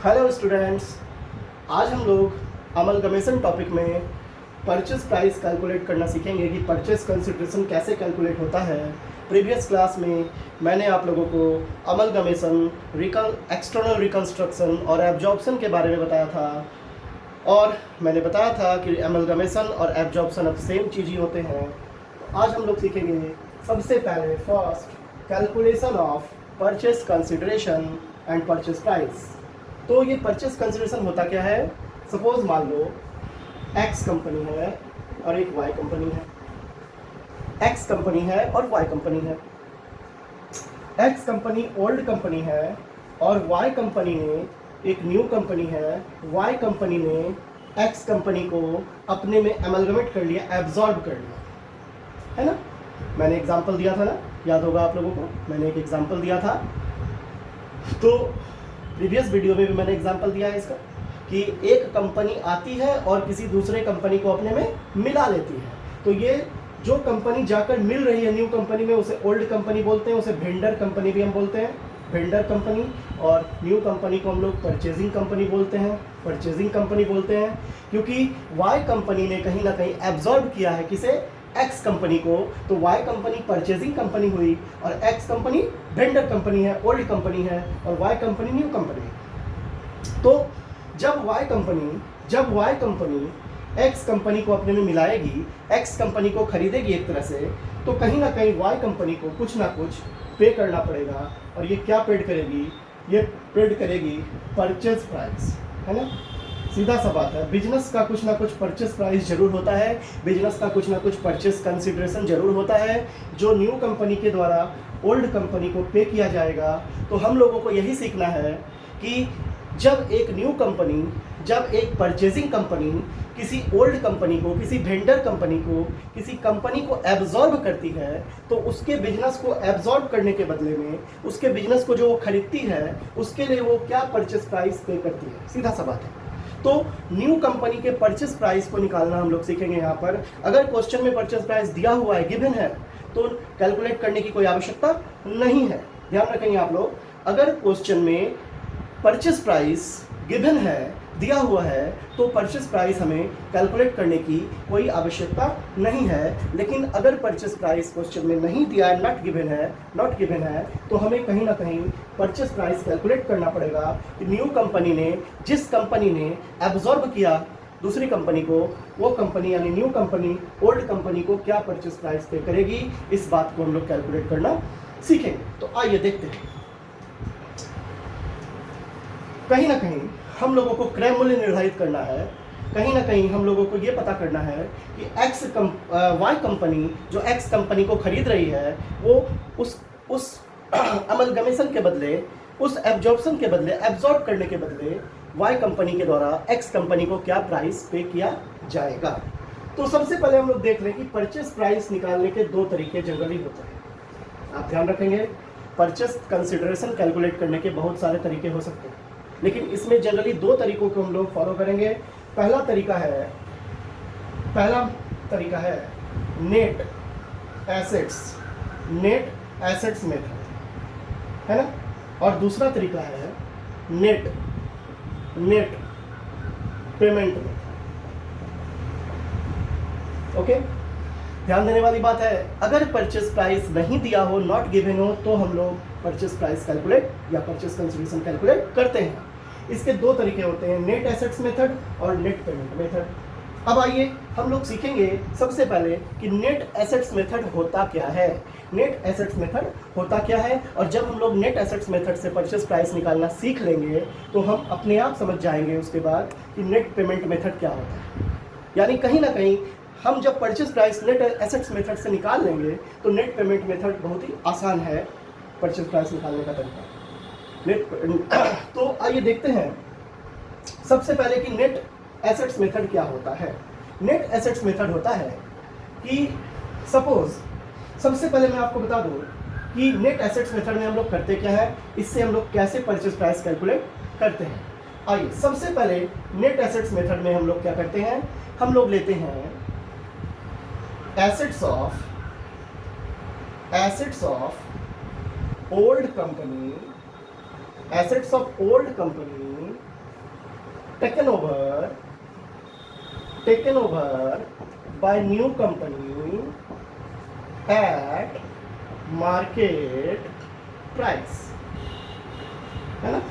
Hello students, आज हम लोग अमलगमेशन टॉपिक में परचेस प्राइस कैलकुलेट करना सीखेंगे कि परचेस कंसिडरेशन कैसे कैलकुलेट होता है। प्रीवियस क्लास में मैंने आप लोगों को अमलगमेशन, एक्सटर्नल रिकंस्ट्रक्शन और एब्जॉर्प्शन के बारे में बताया था और मैंने बताया था कि अमलगमेशन और एब्जॉर्प्शन अब सेम चीज़ ही होते हैं। तो आज हम लोग सीखेंगे सबसे पहले first calculation of purchase consideration and purchase price. तो ये परचेस कंसिडरेशन होता क्या है? सपोज मान लो एक्स कंपनी है और एक वाई कंपनी है। एक्स कंपनी है और वाई कंपनी है। एक्स कंपनी ओल्ड कंपनी है और वाई कंपनी ने एक न्यू कंपनी है। वाई कंपनी ने एक्स कंपनी को अपने में एमलगमेट कर लिया, एब्जॉर्ब कर लिया, है ना। मैंने एग्जांपल दिया था ना, याद होगा आप लोगों को, मैंने एक एग्जांपल दिया था। तो प्रीवियस वीडियो में भी मैंने एग्जांपल दिया है इसका कि एक कंपनी आती है और किसी दूसरे कंपनी को अपने में मिला लेती है। तो ये जो कंपनी जाकर मिल रही है न्यू कंपनी में, उसे ओल्ड कंपनी बोलते हैं, उसे वेंडर कंपनी भी हम बोलते हैं, वेंडर कंपनी। और न्यू कंपनी को हम लोग परचेजिंग कंपनी बोलते हैं, परचेजिंग कंपनी बोलते हैं, क्योंकि वाई कंपनी ने कहीं ना कहीं एब्जॉर्ब किया है किसे? एक्स कंपनी को। तो वाई कंपनी परचेजिंग कंपनी हुई और एक्स कंपनी वेंडर कंपनी है, ओल्ड कंपनी है, और वाई कंपनी न्यू कंपनी है। तो जब वाई कंपनी एक्स कंपनी को अपने में मिलाएगी, एक्स कंपनी को खरीदेगी एक तरह से, तो कहीं ना कहीं वाई कंपनी को कुछ ना कुछ पे करना पड़ेगा। और ये क्या पेड करेगी? ये पेड करेगी परचेज प्राइस, है ना। सीधा सा बात है, बिजनेस का कुछ ना कुछ परचेस प्राइस जरूर होता है, बिजनेस का कुछ ना कुछ परचेस कंसिडरेशन जरूर होता है, जो न्यू कंपनी के द्वारा ओल्ड कंपनी को पे किया जाएगा। तो हम लोगों को यही सीखना है कि जब एक परचेजिंग कंपनी किसी ओल्ड कंपनी को, किसी वेंडर कंपनी को, किसी कंपनी को एब्जॉर्ब करती है, तो उसके बिजनेस को एब्जॉर्ब करने के बदले में, उसके बिजनेस को जो वो खरीदती है, उसके लिए वो क्या परचेस प्राइस पे करती है। सीधा सा बात है। तो न्यू कंपनी के परचेस प्राइस को निकालना हम लोग सीखेंगे यहाँ पर। अगर क्वेश्चन में परचेस प्राइस दिया हुआ है, गिवन है, तो कैलकुलेट करने की कोई आवश्यकता नहीं है। ध्यान रखेंगे आप लोग, अगर क्वेश्चन में परचेस प्राइस गिवन है, दिया हुआ है, तो परचेस प्राइस हमें कैलकुलेट करने की कोई आवश्यकता नहीं है। लेकिन अगर परचेस प्राइस क्वेश्चन में नहीं दिया है, नॉट गिवन है, तो हमें कहीं ना कहीं परचेस प्राइस कैलकुलेट करना पड़ेगा कि न्यू कंपनी ने, जिस कंपनी ने एब्जॉर्ब किया दूसरी कंपनी को, वो कंपनी यानी न्यू कंपनी ओल्ड कंपनी को क्या परचेस प्राइस पे करेगी। इस बात को हम लोग कैलकुलेट करना सीखेंगे। तो आइए देखते हैं। कहीं ना कहीं हम लोगों को क्रय मूल्य निर्धारित करना है। कहीं ना कहीं हम लोगों को ये पता करना है कि वाई कंपनी जो एक्स कंपनी को खरीद रही है, वो उस अमलगमेशन के बदले, उस एब्जॉर्प्शन के बदले, एब्जॉर्ब करने के बदले वाई कंपनी के द्वारा एक्स कंपनी को क्या प्राइस पे किया जाएगा। तो सबसे पहले हम लोग देख लें कि परचेस प्राइस निकालने के दो तरीके जनरली होते हैं। आप ध्यान रखेंगे, परचेस कंसिडरेशन कैलकुलेट करने के बहुत सारे तरीके हो सकते हैं, लेकिन इसमें जनरली दो तरीकों को हम लोग फॉलो करेंगे। पहला तरीका है नेट एसेट्स मेथड, है ना। और दूसरा तरीका है नेट पेमेंट मेथड। ओके, ध्यान देने वाली बात है, अगर परचेस प्राइस नहीं दिया हो, नॉट गिवन हो, तो हम लोग परचेस प्राइस कैलकुलेट या परचेस कंसिडरेशन कैलकुलेट करते हैं। इसके दो तरीके होते हैं, नेट एसेट्स मेथड और नेट पेमेंट मेथड। अब आइए हम लोग सीखेंगे सबसे पहले कि नेट एसेट्स मेथड होता क्या है। नेट एसेट्स मेथड होता क्या है, और जब हम लोग नेट एसेट्स मेथड से परचेस प्राइस निकालना सीख लेंगे, तो हम अपने आप समझ जाएंगे उसके बाद कि नेट पेमेंट मेथड क्या होता है। यानी कहीं ना कहीं हम जब purchase price net assets method से निकाल लेंगे, तो नेट पेमेंट मेथड बहुत ही आसान है परचेस प्राइस निकालने का तरीका। तो आइए देखते हैं सबसे पहले कि नेट एसेट्स मेथड क्या होता है। नेट एसेट्स मेथड होता है कि सपोज, सबसे पहले मैं आपको बता दूं कि नेट एसेट्स मेथड में हम लोग करते क्या है, इससे हम लोग कैसे परचेस प्राइस कैलकुलेट करते हैं। आइए सबसे पहले नेट एसेट्स मेथड में हम लोग क्या करते हैं, हम लोग लेते हैं assets of old company taken over by new company at market price, है ना।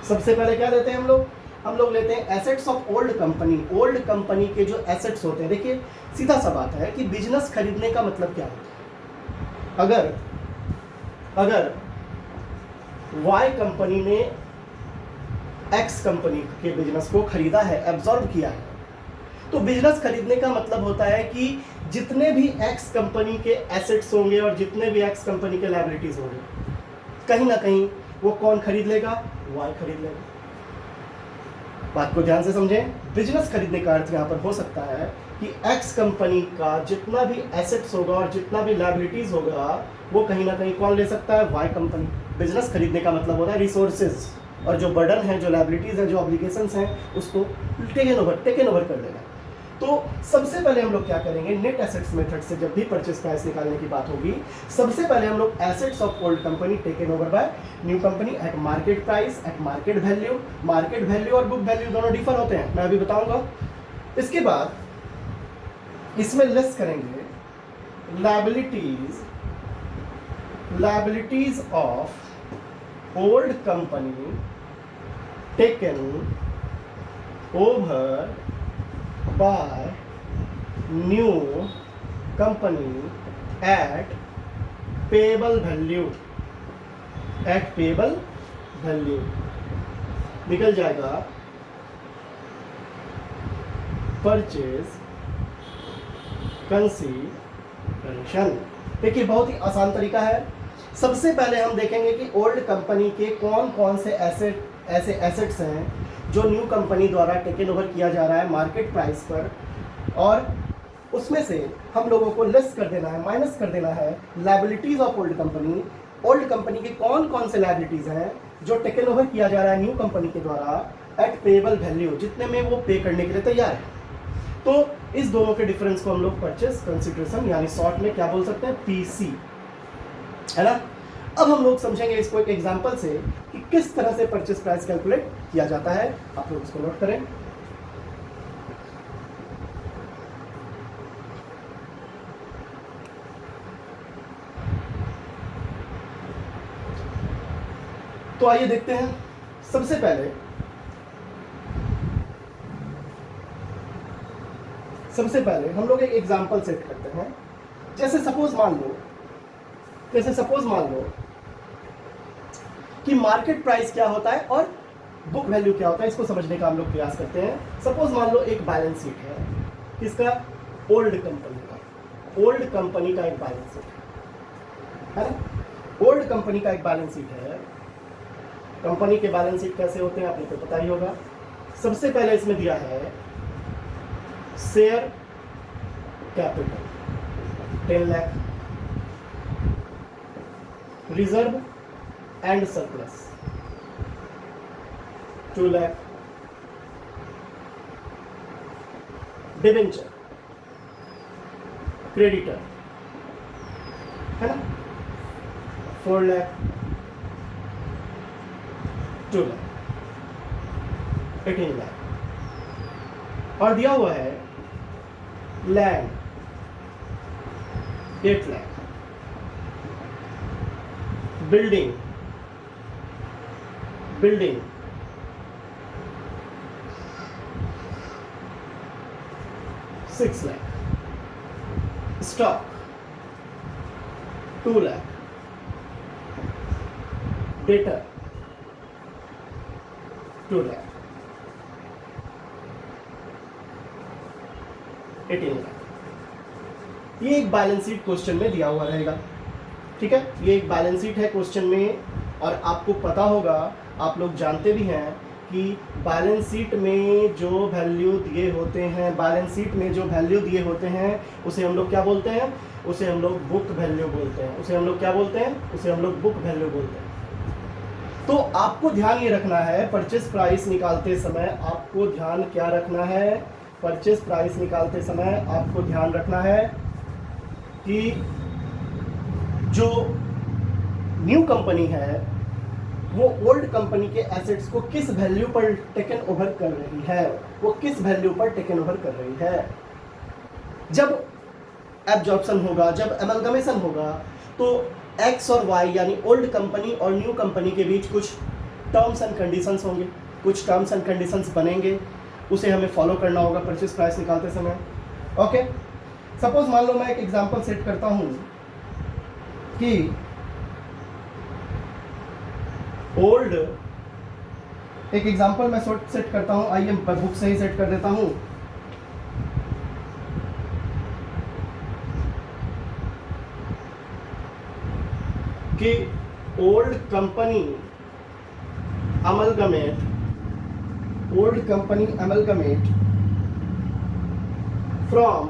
सबसे पहले क्या लेते हैं हम लोग लेते हैं एसेट्स ऑफ ओल्ड कंपनी के जो एसेट्स होते हैं। देखिए सीधा सा बात है कि बिजनेस खरीदने का मतलब क्या होता है। अगर वाई कंपनी ने एक्स कंपनी के बिजनेस को खरीदा है, एब्जॉर्ब किया है, तो बिजनेस खरीदने का मतलब होता है कि जितने भी एक्स कंपनी के एसेट्स होंगे और जितने भी एक्स कंपनी के लायबिलिटीज होंगे, कहीं ना कहीं वो कौन खरीद लेगा, वाई खरीद लेगा। बात को ध्यान से समझें। बिजनेस खरीदने का अर्थ यहाँ पर हो सकता है कि एक्स कंपनी का जितना भी एसेट्स होगा और जितना भी लायबिलिटीज होगा वो कहीं ना कहीं कौन ले सकता है, वाई कंपनी। बिजनेस खरीदने का मतलब होता है रिसोर्सेज, और जो बर्डन है, जो लायबिलिटीज है, जो ऑब्लिगेशंस हैं, उसको टेकन ओवर कर लेना। तो सबसे पहले हम लोग क्या करेंगे, नेट एसेट्स मेथड से जब भी परचेस प्राइस निकालने की बात होगी, सबसे पहले हम लोग assets of old company taken over by new company at market price, eight market value. Market value और बुक वैल्यू दोनों डिफर होते हैं, मैं अभी बताऊंगा। इसके बाद इसमें लेस करेंगे liabilities of old company taken over by new company at payable value, निकल जाएगा परचेज कंसीडरेशन। देखिए बहुत ही आसान तरीका है। सबसे पहले हम देखेंगे कि ओल्ड कंपनी के कौन कौन से ऐसे एसेट्स हैं जो न्यू कंपनी द्वारा टेकन ओवर किया जा रहा है मार्केट प्राइस पर, और उसमें से हम लोगों को लेस कर देना है, माइनस कर देना है liabilities of old company. Old company के कौन कौन से लायबिलिटीज हैं जो टेकन ओवर किया जा रहा है न्यू कंपनी के द्वारा एट पेएबल वैल्यू, जितने में वो पे करने के लिए तैयार है। तो इस दोनों के डिफरेंस को हम लोग परचेस कंसिडरेशन यानी शॉर्ट में क्या बोल सकते हैं, पीसी, है ना। अब हम लोग समझेंगे इसको एक एग्जांपल से कि किस तरह से परचेस प्राइस कैलकुलेट किया जाता है। आप लोग इसको नोट करें। तो आइए देखते हैं। सबसे पहले हम लोग एक एग्जांपल सेट करते हैं। जैसे सपोज मान लो कि मार्केट प्राइस क्या होता है और बुक वैल्यू क्या होता है, इसको समझने का हम लोग प्रयास करते हैं। सपोज मान लो एक बैलेंस शीट है, किसका, ओल्ड कंपनी का एक बैलेंस शीट है ना। ओल्ड कंपनी का एक बैलेंस शीट है। कंपनी के बैलेंस शीट कैसे होते हैं आपको तो पता ही होगा। सबसे पहले इसमें दिया है share capital 10 lakh, reserve and surplus 2 lakh, debenture, creditor, है ना, 4 लाख, 2 लाख, 18 लाख। और दिया हुआ है land 8 lakh, building 6 lakh, stock 2 lakh, debtor 2 lakh, 18 lakh. ये एक बैलेंस शीट क्वेश्चन में दिया हुआ रहेगा, ठीक है। ये एक बैलेंस शीट है क्वेश्चन में, और आपको पता होगा, आप लोग जानते भी हैं कि बैलेंस शीट में जो वैल्यू दिए होते हैं, उसे हम लोग क्या बोलते हैं, उसे हम लोग बुक वैल्यू बोलते हैं। उसे हम लोग बुक वैल्यू बोलते हैं। तो आपको ध्यान ये रखना है, परचेस प्राइस निकालते समय आपको ध्यान क्या रखना है, परचेस प्राइस निकालते समय आपको ध्यान रखना है कि जो न्यू कंपनी है वो ओल्ड कंपनी के एसेट्स को किस वैल्यू पर टेकन ओवर कर रही है, वो किस वैल्यू पर टेकन ओवर कर रही है। जब एब्जॉर्प्शन होगा, जब एमलगमेशन होगा, तो एक्स और वाई यानी ओल्ड कंपनी और न्यू कंपनी के बीच कुछ टर्म्स एंड कंडीशंस होंगे, कुछ टर्म्स एंड कंडीशंस बनेंगे, उसे हमें फॉलो करना होगा परचेज प्राइस निकालते समय। ओके, सपोज मान लो मैं एक एग्जांपल सेट करता हूं कि ओल्ड, एक एग्जांपल मैं सेट करता हूं, आइए बुक से ही सेट कर देता हूं कि old company amalgamate, old company amalgamate from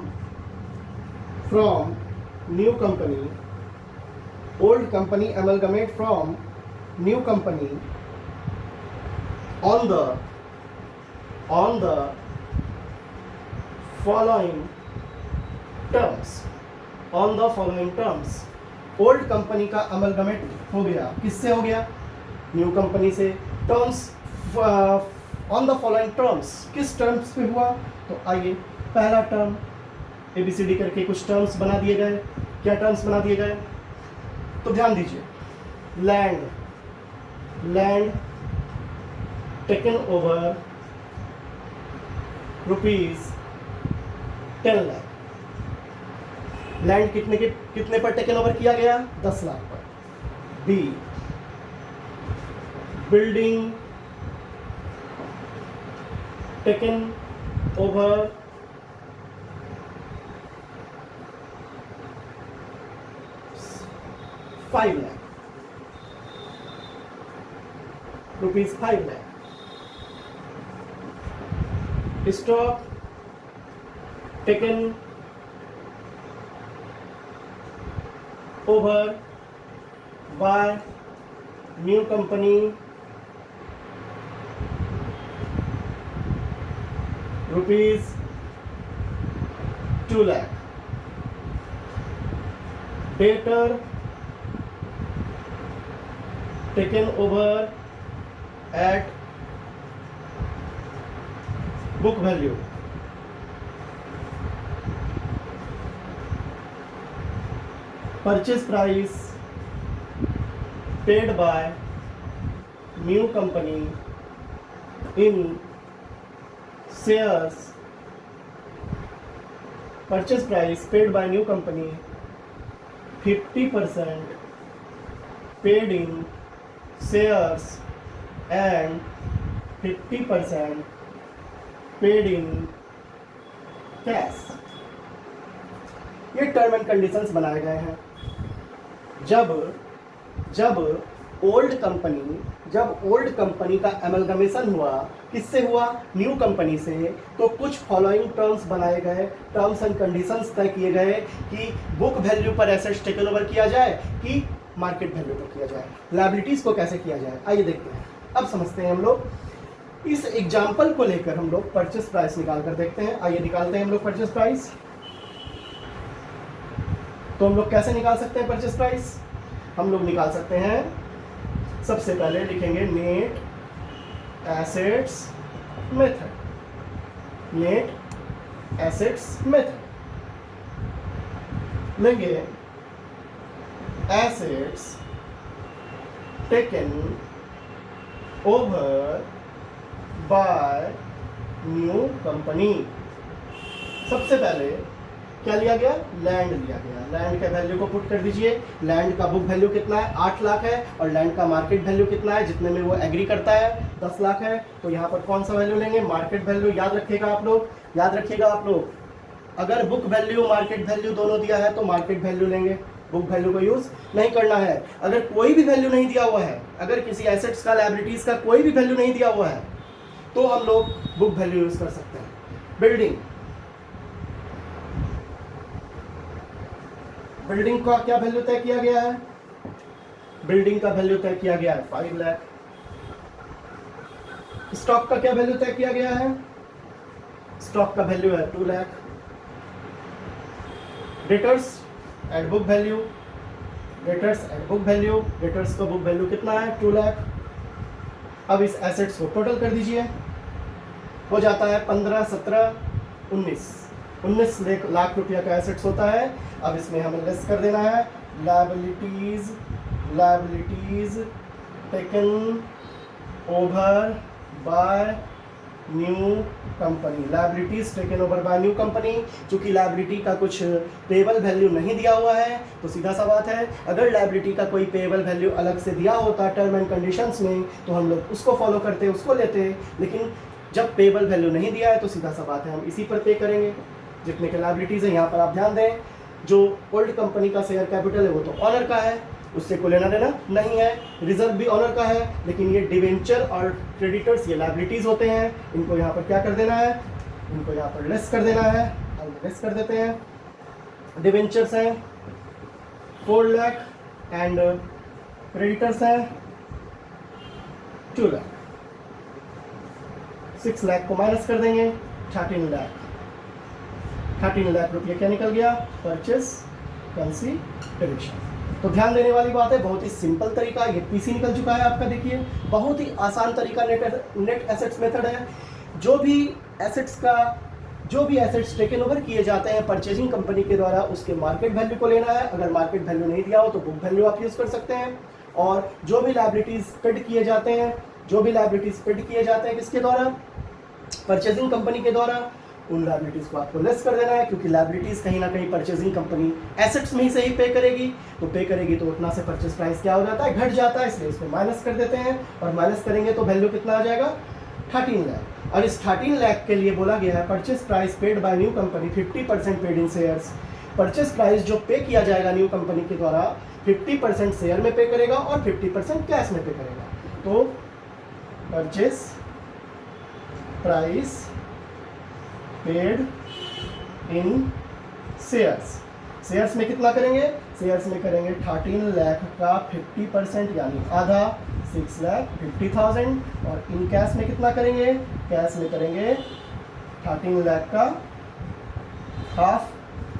new company, old company amalgamate from new company on the following terms, on the following terms। Old company का अमलगमेट हो गया, किससे हो गया, न्यू कंपनी से। Terms on the following terms, किस terms पे हुआ, तो आइए पहला टर्म ABCD करके कुछ टर्म्स बना दिए गए। क्या टर्म्स बना दिए गए, तो ध्यान दीजिए, land taken over ₹10 lakh. Land कितने पर टेकन ओवर किया गया, 10 लाख पर। B, building taken over ₹5 lakh, ₹5 lakh. Stock taken over by new company ₹2 lakh. Debtor taken over at book value, purchase price paid by new company in shares, purchase price paid by new company 50% paid in shares and 50% paid in cash. ये term and conditions बनाए गए हैं। जब old company का amalgamation हुआ, किससे हुआ, new company से, तो कुछ फॉलोइंग टर्म्स बनाए गए, टर्म्स एंड कंडीशंस तय किए गए कि बुक वैल्यू पर एसेट्स टेकन ओवर किया जाए कि मार्केट वैल्यू पर किया जाए, लायबिलिटीज को कैसे किया जाए। आइए देखते हैं, अब समझते हैं हम लोग। इस एग्जाम्पल को लेकर हम लोग परचेस प्राइस निकाल कर देखते हैं। आइए निकालते हैं हम लोग परचेस प्राइस। तो हम लोग कैसे निकाल सकते हैं परचेस प्राइस, हम लोग निकाल सकते हैं, सबसे पहले लिखेंगे net assets method, net assets method लेंगे assets taken over by new company. सबसे पहले क्या लिया गया, लैंड लिया गया। लैंड के वैल्यू को पुट कर दीजिए। लैंड का बुक वैल्यू कितना है, 8 लाख है, और लैंड का मार्केट वैल्यू कितना है, जितने में वो एग्री करता है, 10 लाख है। तो यहाँ पर कौन सा वैल्यू लेंगे, मार्केट वैल्यू। याद रखिएगा आप लोग, अगर बुक वैल्यू मार्केट वैल्यू दोनों दिया है तो मार्केट वैल्यू लेंगे, बुक वैल्यू को यूज नहीं करना है। अगर कोई भी वैल्यू नहीं दिया हुआ है, अगर किसी एसेट्स का, लायबिलिटीज का कोई भी वैल्यू नहीं दिया हुआ है, तो हम लोग बुक वैल्यू यूज कर सकते हैं। बिल्डिंग का क्या वैल्यू तय किया गया है, बिल्डिंग का वैल्यू तय किया गया है 5 लाख। स्टॉक का क्या वैल्यू तय किया गया है, स्टॉक का वैल्यू है 2 lakh. Debtors at book value, debtors का बुक वैल्यू कितना है, 2 लाख। अब इस एसेट्स को टोटल कर दीजिए, हो जाता है 15, 17, 19 लाख रुपया का एसेट्स होता है। अब इसमें हमें लेस कर देना है liabilities taken over by new company. Liabilities taken over by new company, चूंकि लायबिलिटी का कुछ पेबल वैल्यू नहीं दिया हुआ है तो सीधा सा बात है, अगर लायबिलिटी का कोई पेबल वैल्यू अलग से दिया होता टर्म एंड कंडीशंस में तो हम लोग उसको फॉलो करते, उसको लेते, लेकिन जब पेबल वैल्यू नहीं दिया है तो सीधा सा बात है हम इसी पर पे करेंगे जितने के लायबिलिटीज़ है। यहाँ पर आप ध्यान दें, जो ओल्ड कंपनी का शेयर कैपिटल है वो तो ऑनर का है, उससे कोई लेना देना नहीं है। रिजर्व भी ऑनर का है, लेकिन ये डिवेंचर और क्रेडिटर्स ये लायबिलिटीज़ होते हैं, इनको यहाँ पर क्या कर देना है, इनको यहाँ पर लेस कर देना है। हम लेस कर देते हैं। डिवेंचर्स हैं 4 लाख एंड क्रेडिटर्स हैं 2 लाख। 6 लाख को माइनस कर देंगे, 13 लाख। 13 लाख रुपये क्या निकल गया, परचेस कंसीडरेशन। तो ध्यान देने वाली बात है, बहुत ही सिंपल तरीका, ये पीसी निकल चुका है आपका, देखिए बहुत ही आसान तरीका नेट एसेट्स मेथड है। जो भी एसेट्स टेकन ओवर किए जाते हैं परचेजिंग कंपनी के द्वारा, उसके मार्केट वैल्यू को लेना है। अगर मार्केट वैल्यू नहीं दिया हो तो बुक वैल्यू आप यूज़ कर सकते हैं। और जो भी लायबिलिटीज़ पेड किए जाते हैं, किसके द्वारा, परचेजिंग कंपनी के द्वारा, उन लायबिलिटीज़ को आपको लेस कर देना है, क्योंकि लायबिलिटीज़ कहीं ना कहीं परचेजिंग कंपनी एसेट्स में ही से ही पे करेगी, तो उतना से परचेज प्राइस क्या हो जाता है, घट जाता है, इसलिए इसमें माइनस कर देते हैं। और माइनस करेंगे तो वैल्यू कितना आ जाएगा, 13 लाख। और इस 13 लाख के लिए बोला गया है purchase price paid by new company 50% paid in shares. Purchase price जो पे किया जाएगा न्यू कंपनी के द्वारा 50% शेयर में पे करेगा और 50% कैश में पे करेगा। तो purchase price paid in shares में कितना करेंगे, शेयर्स में करेंगे 13 लाख का 50% यानी आधा, 6,50,000। और इन कैश में कितना करेंगे, कैश में करेंगे 13 लाख का हाफ,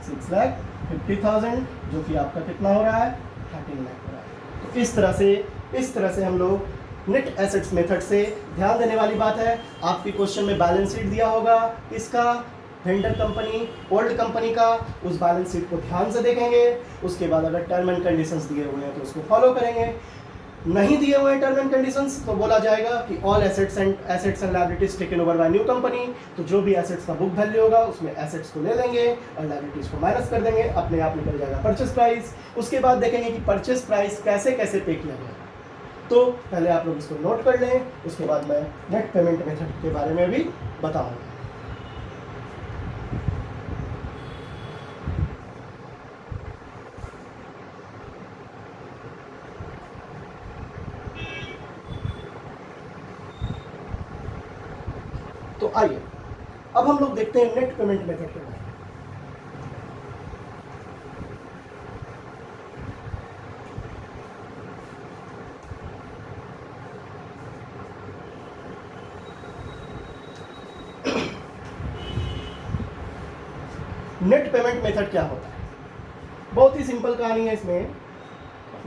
6,50,000, जो कि आपका कितना हो रहा है, 13 लाख हो रहा है। तो इस तरह से हम लोग नेट एसेट्स मेथड से, ध्यान देने वाली बात है, आपके क्वेश्चन में बैलेंस शीट दिया होगा, इसका वेंडर कंपनी ओल्ड कंपनी का, उस बैलेंस शीट को ध्यान से देखेंगे। उसके बाद अगर टर्म एंड कंडीशंस दिए हुए हैं तो उसको फॉलो करेंगे, नहीं दिए हुए हैं टर्म एंड कंडीशंस तो बोला जाएगा कि all assets and liabilities taken over by new company. तो जो भी एसेट्स का बुक वैल्यू होगा उसमें एसेट्स को ले लेंगे और लायबिलिटीज को माइनस कर देंगे, अपने आप निकल जाएगा परचेस प्राइस। उसके बाद देखेंगे कि परचेस प्राइस कैसे कैसे पे किया गया। तो पहले आप लोग इसको नोट कर लें, उसके बाद मैं नेट पेमेंट मेथड के बारे में भी बताऊंगा। तो आइए अब हम लोग देखते हैं नेट पेमेंट मेथड के बारे में। नेट पेमेंट मेथड क्या होता है, बहुत ही सिंपल कहानी है इसमें।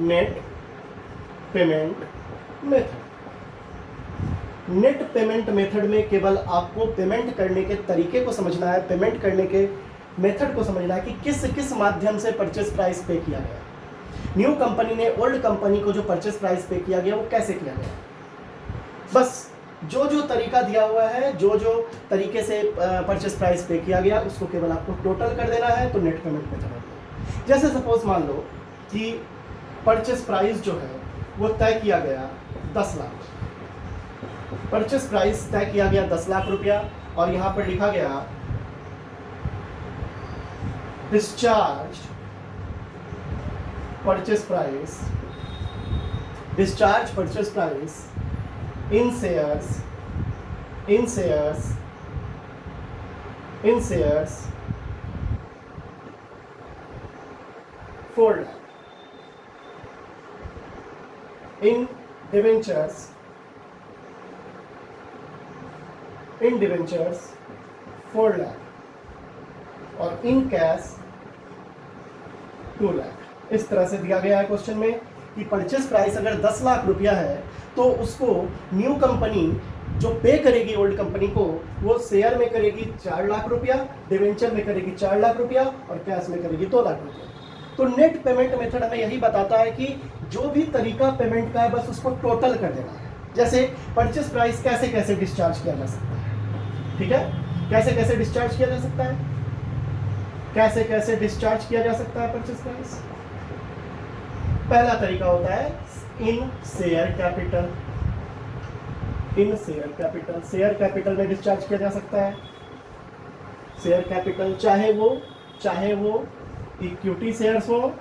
नेट पेमेंट मेथड में केवल आपको पेमेंट करने के तरीके को समझना है, पेमेंट करने के मेथड को समझना है कि किस किस माध्यम से परचेस प्राइस पे किया गया। न्यू कंपनी ने ओल्ड कंपनी को जो परचेस प्राइस पे किया गया वो कैसे किया गया, बस जो जो तरीका दिया हुआ है, जो जो तरीके से परचेस प्राइस पे किया गया उसको केवल आपको टोटल कर देना है, तो नेट पेमेंट मेथड होता है। जैसे सपोज मान लो कि परचेस प्राइस जो है वो तय किया गया 10 लाख, परचेस प्राइस तय किया गया 10 लाख रुपया, और यहाँ पर लिखा गया discharge purchase price in shares 4 lakh, in debentures 4 lakh, और इन कैश 2 लाख। इस तरह से दिया गया है क्वेश्चन में कि परचेस प्राइस अगर 10 लाख रुपया है तो उसको न्यू कंपनी जो पे करेगी ओल्ड कंपनी को, वो शेयर में करेगी 4 लाख रुपया, डिवेंचर में करेगी 4 लाख रुपया और कैश में करेगी 2 लाख रुपया। तो नेट पेमेंट मेथड हमें यही बताता है कि जो भी तरीका पेमेंट का है बस उसको टोटल कर देना है। जैसे परचेस प्राइस कैसे कैसे डिस्चार्ज किया जा सकता है, ठीक है, कैसे कैसे डिस्चार्ज किया जा सकता है, कैसे कैसे डिस्चार्ज किया जा सकता है परचेस प्राइस। पहला तरीका होता है इन शेयर कैपिटल। इन शेयर कैपिटल, शेयर कैपिटल में डिस्चार्ज किया जा सकता है। शेयर कैपिटल चाहे वो इक्विटी शेयर्स हो,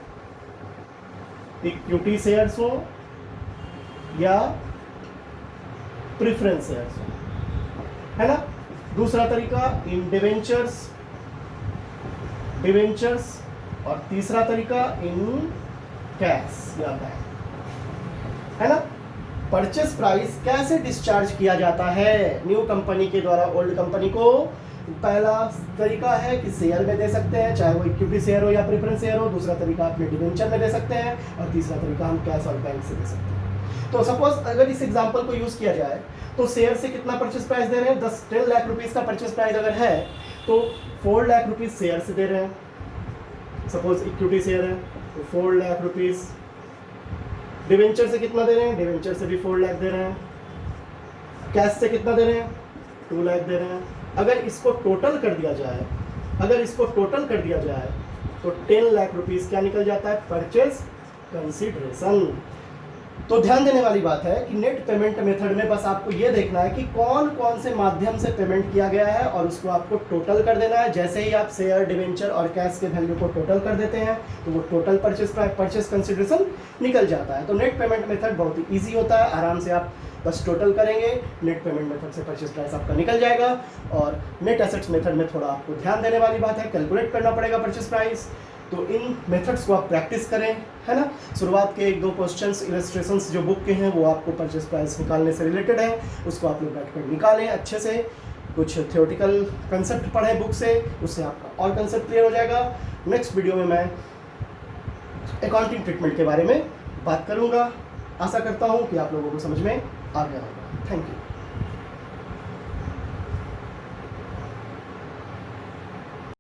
इक्विटी शेयर्स हो या प्रेफरेंस शेयर्स हो, है ना। दूसरा तरीका इन डिवेंचर्स, डिवेंचर्स, और तीसरा तरीका इन कैश या बैंक, है ना। परचेस प्राइस कैसे डिस्चार्ज किया जाता है न्यू कंपनी के द्वारा ओल्ड कंपनी को। पहला तरीका है कि शेयर में दे सकते हैं, चाहे वो इक्विटी शेयर हो या प्रेफरेंस शेयर हो। दूसरा तरीका अपने डिवेंचर में दे सकते हैं और तीसरा तरीका हम कैश और बैंक से दे सकते हैं। तो सपोज अगर इस एग्जांपल को यूज किया जाए तो शेयर से कितना परचेस प्राइस दे रहे हैं, 10 लाख रुपीस का परचेस प्राइस अगर है तो 4 लाख रुपीस शेयर से दे रहे हैं। सपोज इक्विटी शेयर है तो 4 लाख रुपीस। डिवेंचर से कितना दे रहे हैं, डिवेंचर से भी 4 लाख दे रहे हैं। कैश से कितना दे रहे हैं, 2 लाख दे रहे हैं। अगर इसको टोटल कर दिया जाए, तो 10 लाख रुपीस क्या निकल जाता है, परचेज कंसिडरेशन। तो ध्यान देने वाली बात है कि नेट पेमेंट मेथड में बस आपको ये देखना है कि कौन कौन से माध्यम से पेमेंट किया गया है और उसको आपको टोटल कर देना है। जैसे ही आप शेयर, डिवेंचर और कैश के वैल्यू को टोटल कर देते हैं तो वो टोटल परचेस कंसिडरेशन निकल जाता है। तो नेट पेमेंट मेथड बहुत ही ईजी होता है, आराम से आप बस टोटल करेंगे, नेट पेमेंट मेथड से परचेस प्राइस आपका निकल जाएगा। और नेट एसेट्स मेथड में थोड़ा आपको ध्यान देने वाली बात है, कैलकुलेट करना पड़ेगा परचेस प्राइस। तो इन मेथड्स को आप प्रैक्टिस करें, है ना। शुरुआत के 1-2 क्वेश्चंस, इलस्ट्रेशंस जो बुक के हैं वो आपको परचेस प्राइस निकालने से रिलेटेड है, उसको आप लोग बैठ कर निकालें अच्छे से। कुछ थियोरेटिकल कंसेप्ट पढ़ें बुक से, उससे आपका और कंसेप्ट क्लियर हो जाएगा। नेक्स्ट वीडियो में मैं अकाउंटिंग ट्रीटमेंट के बारे में बात करूँगा। आशा करता हूँ कि आप लोगों को समझ में आ गया होगा। Thank you.